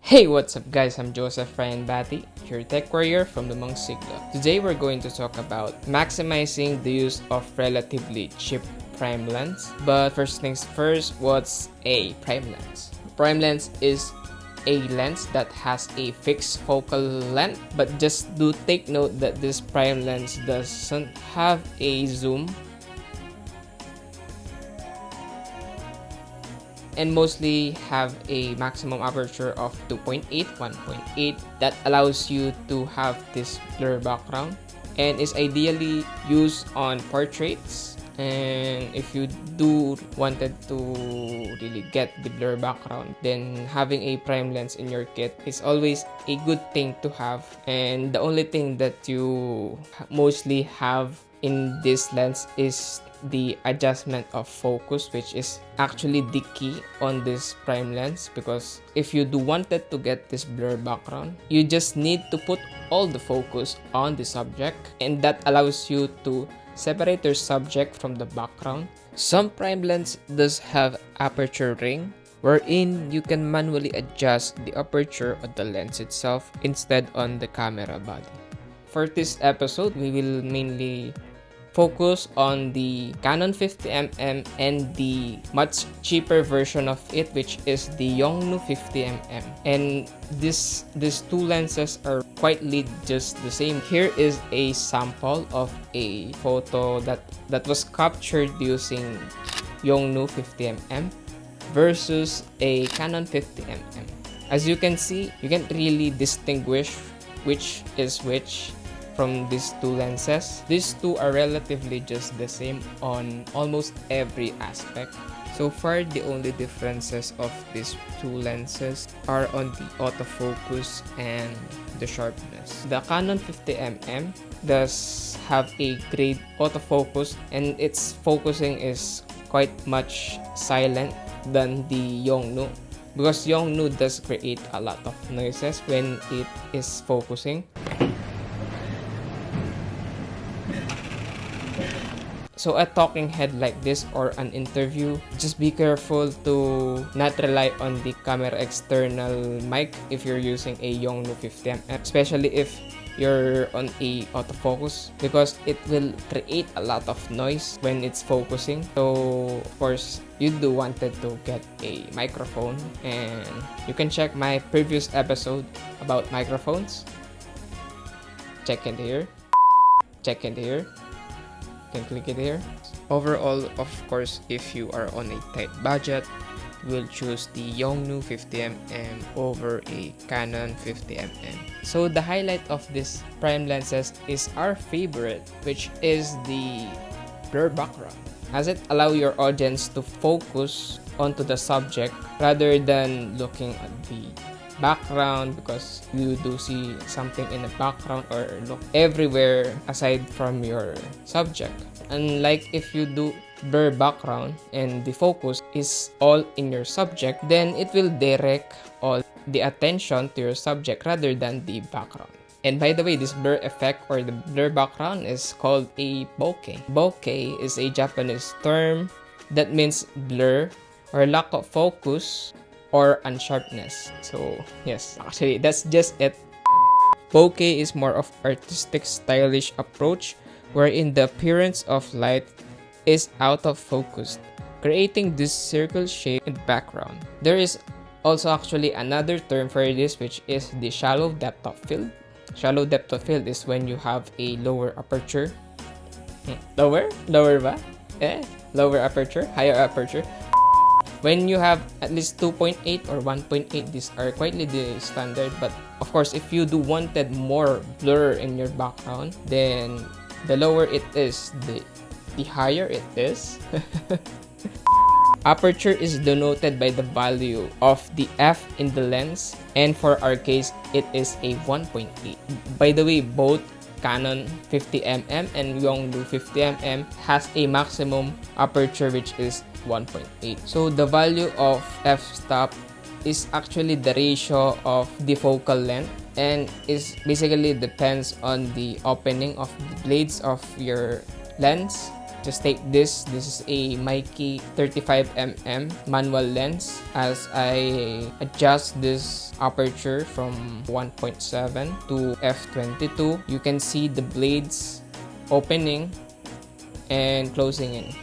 Hey, what's up guys, I'm Joseph Ryan Batty, your tech warrior from Limang Siglo. Today we're going to talk about maximizing the use of relatively cheap prime lens. But first things first, what's a prime lens? Prime lens is a lens that has a fixed focal length, but just do take note that this prime lens doesn't have a zoom and mostly have a maximum aperture of 2.8, 1.8 that allows you to have this blur background and is ideally used on portraits. And if you do wanted to really get the blur background, then having a prime lens in your kit is always a good thing to have. And the only thing that you mostly have in this lens is the adjustment of focus, which is actually the key on this prime lens, because if you do wanted to get this blur background, you just need to put all the focus on the subject, and that allows you to separate your subject from the background. Some prime lens does have aperture ring, wherein you can manually adjust the aperture of the lens itself instead on the camera body. For this episode, we will mainly focus on the Canon 50mm and the much cheaper version of it, which is the Yongnuo 50mm. And these two lenses are quite just the same. Here is a sample of a photo that was captured using Yongnuo 50mm versus a Canon 50mm. As you can see, you can't really distinguish which is which from these two lenses. These two are relatively just the same on almost every aspect. So far, the only differences of these two lenses are on the autofocus and the sharpness. The Canon 50mm does have a great autofocus, and its focusing is quite much silent than the Yongnuo, because Yongnuo does create a lot of noises when it is focusing. So a talking head like this or an interview, just be careful to not rely on the camera external mic if you're using a Yongnuo 50mm, especially if you're on a autofocus, because it will create a lot of noise when it's focusing. So of course, you do wanted to get a microphone, and you can check my previous episode about microphones. Check in here. Can click it here. Overall, of course, if you are on a tight budget, we'll choose the Yongnuo 50mm over a Canon 50mm. So the highlight of this prime lenses is our favorite, which is the blur background, as it allows your audience to focus onto the subject rather than looking at the background, because you do see something in the background or look everywhere aside from your subject. Unlike if you do blur background and the focus is all in your subject, then it will direct all the attention to your subject rather than the background. And by the way, this blur effect or the blur background is called a bokeh. Bokeh is a Japanese term that means blur or lack of focus or unsharpness. So yes, actually that's just it. Bokeh is more of artistic, stylish approach wherein the appearance of light is out of focus, creating this circle shape in the background. There is also actually another term for this, which is the shallow depth of field. Shallow depth of field is when you have a lower aperture. Lower ba? Lower aperture, higher aperture. When you have at least 2.8 or 1.8, these are quite the standard. But of course, if you do wanted more blur in your background, then the lower it is, the higher it is. Aperture is denoted by the value of the f in the lens, and for our case, it is a 1.8. By the way, both Canon 50mm and Yongnuo 50mm has a maximum aperture which is 1.8. So the value of f-stop is actually the ratio of the focal length, and is basically depends on the opening of the blades of your lens. Just take this is a Mikey 35mm manual lens. As I adjust this aperture from 1.7 to f22. You can see the blades opening and closing in.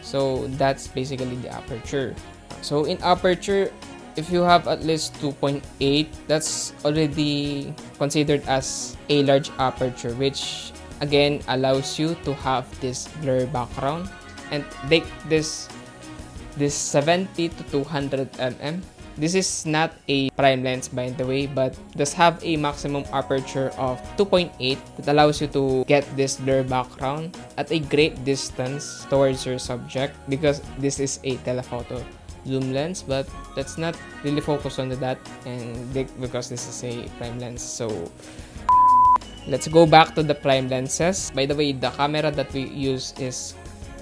So that's basically the aperture. So in aperture, if you have at least 2.8, that's already considered as a large aperture, which again allows you to have this blur background and take this 70 to 200 mm. This is not a prime lens, by the way, but does have a maximum aperture of 2.8 that allows you to get this blur background at a great distance towards your subject, because this is a telephoto zoom lens, but let's not really focus on that, and because this is a prime lens. So let's go back to the prime lenses. By the way, the camera that we use is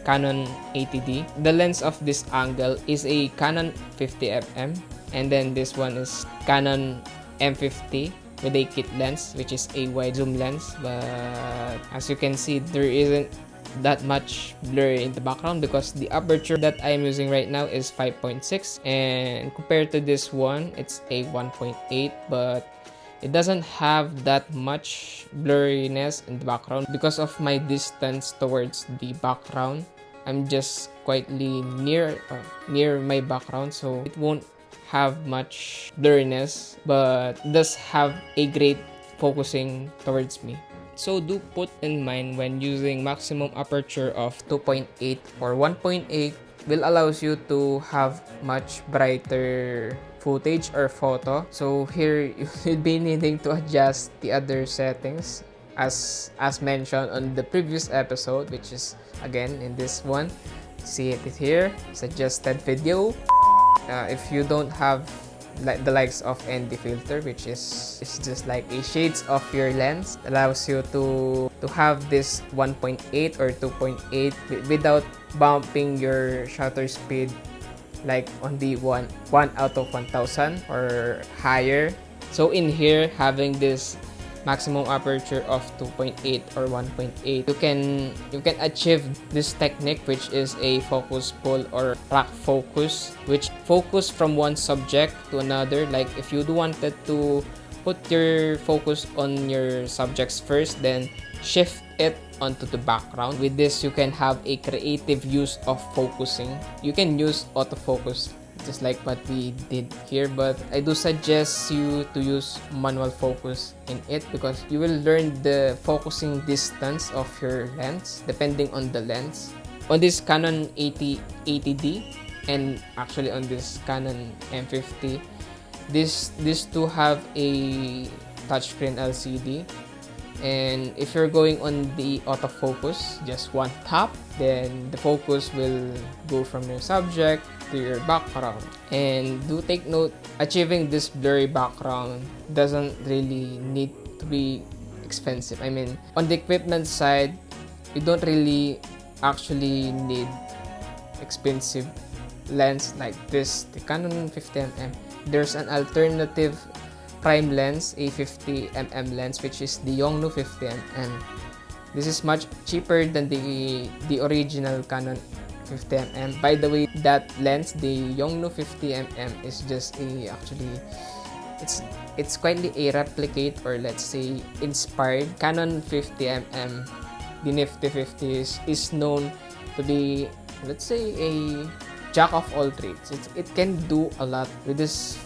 Canon 80D. The lens of this angle is a Canon 50mm, and then this one is Canon M50 with a kit lens, which is a wide zoom lens. But as you can see, there isn't that much blur in the background because the aperture that I am using right now is 5.6, and compared to this one, it's a 1.8, but it doesn't have that much blurriness in the background because of my distance towards the background. I'm just quietly near my background, so it won't have much blurriness, but does have a great focusing towards me. So do put in mind when using maximum aperture of 2.8 or 1.8 will allows you to have much brighter footage or photo. So here you will be needing to adjust the other settings as mentioned on the previous episode, which is again in this one. See it here, suggested video. If you don't have the likes of ND filter, which is just like a shades of your lens, allows you to have this 1.8 or 2.8 without bumping your shutter speed like on the 1 out of 1000 or higher. So in here, having this maximum aperture of 2.8 or 1.8, you can achieve this technique, which is a focus pull or rack focus, which focus from one subject to another. Like if you wanted to put your focus on your subjects first, then shift it onto the background. With this, you can have a creative use of focusing. You can use autofocus just like what we did here, but I do suggest you to use manual focus in it because you will learn the focusing distance of your lens depending on the lens. On this Canon 80D and actually on this Canon M50, these two have a touchscreen LCD, and if you're going on the autofocus, just one tap, then the focus will go from your subject to your background. And do take note, achieving this blurry background doesn't really need to be expensive. I mean, on the equipment side, you don't really actually need expensive lens like this, the Canon 50mm. There's an alternative prime lens, a 50mm lens, which is the Yongnuo 50mm. This is much cheaper than the original Canon 50mm. By the way, that lens, the Yongnuo 50mm, is just it's quietly a replicate, or let's say inspired Canon 50mm. The Nifty 50 is known to be, let's say, a jack of all trades. It can do a lot with this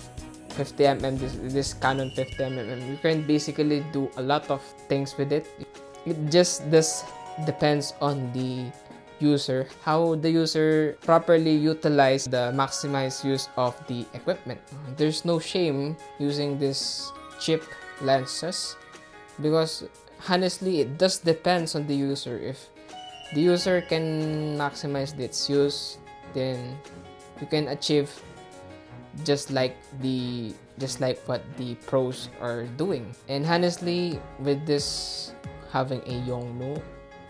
50mm, this Canon 50mm. You can basically do a lot of things with it. It just depends on the user, how the user properly utilize the maximized use of the equipment. There's no shame using this cheap lenses because honestly, it just depends on the user. If the user can maximize its use, then you can achieve just like what the pros are doing. And honestly, with this, having a Yongnuo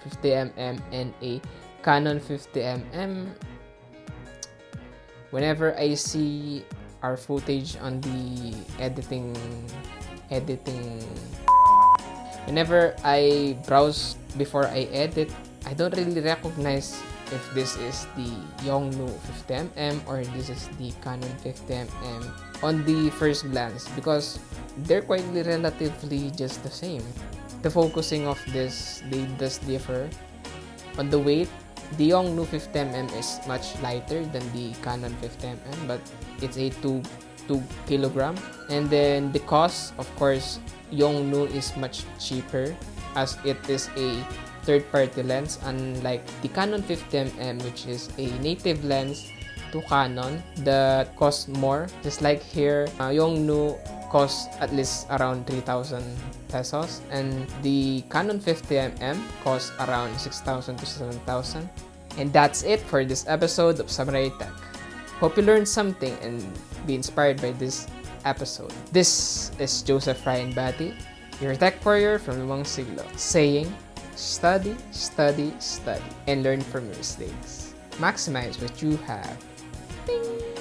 50mm and a Canon 50mm, whenever I see our footage on the editing, whenever I browse before I edit, I don't really recognize if this is the Yongnuo 50mm or this is the Canon 50mm on the first glance, because they're quite relatively just the same. The focusing of this, they does differ. On the weight, the Yongnuo 50mm is much lighter than the Canon 50mm, but it's a 2 kilogram. And then the cost, of course, Yongnuo is much cheaper as it is a third-party lens, unlike the Canon 50mm, which is a native lens to Canon that costs more. Just like here, Yongnuo costs at least around 3,000 pesos, and the Canon 50mm costs around 6,000 to 7,000. And that's it for this episode of Samu-Rye Tech. Hope you learned something and be inspired by this episode. This is Joseph Ryan Batty, your tech warrior from Limang Siglo, saying, study, study, study, and learn from your mistakes. Maximize what you have. Bing!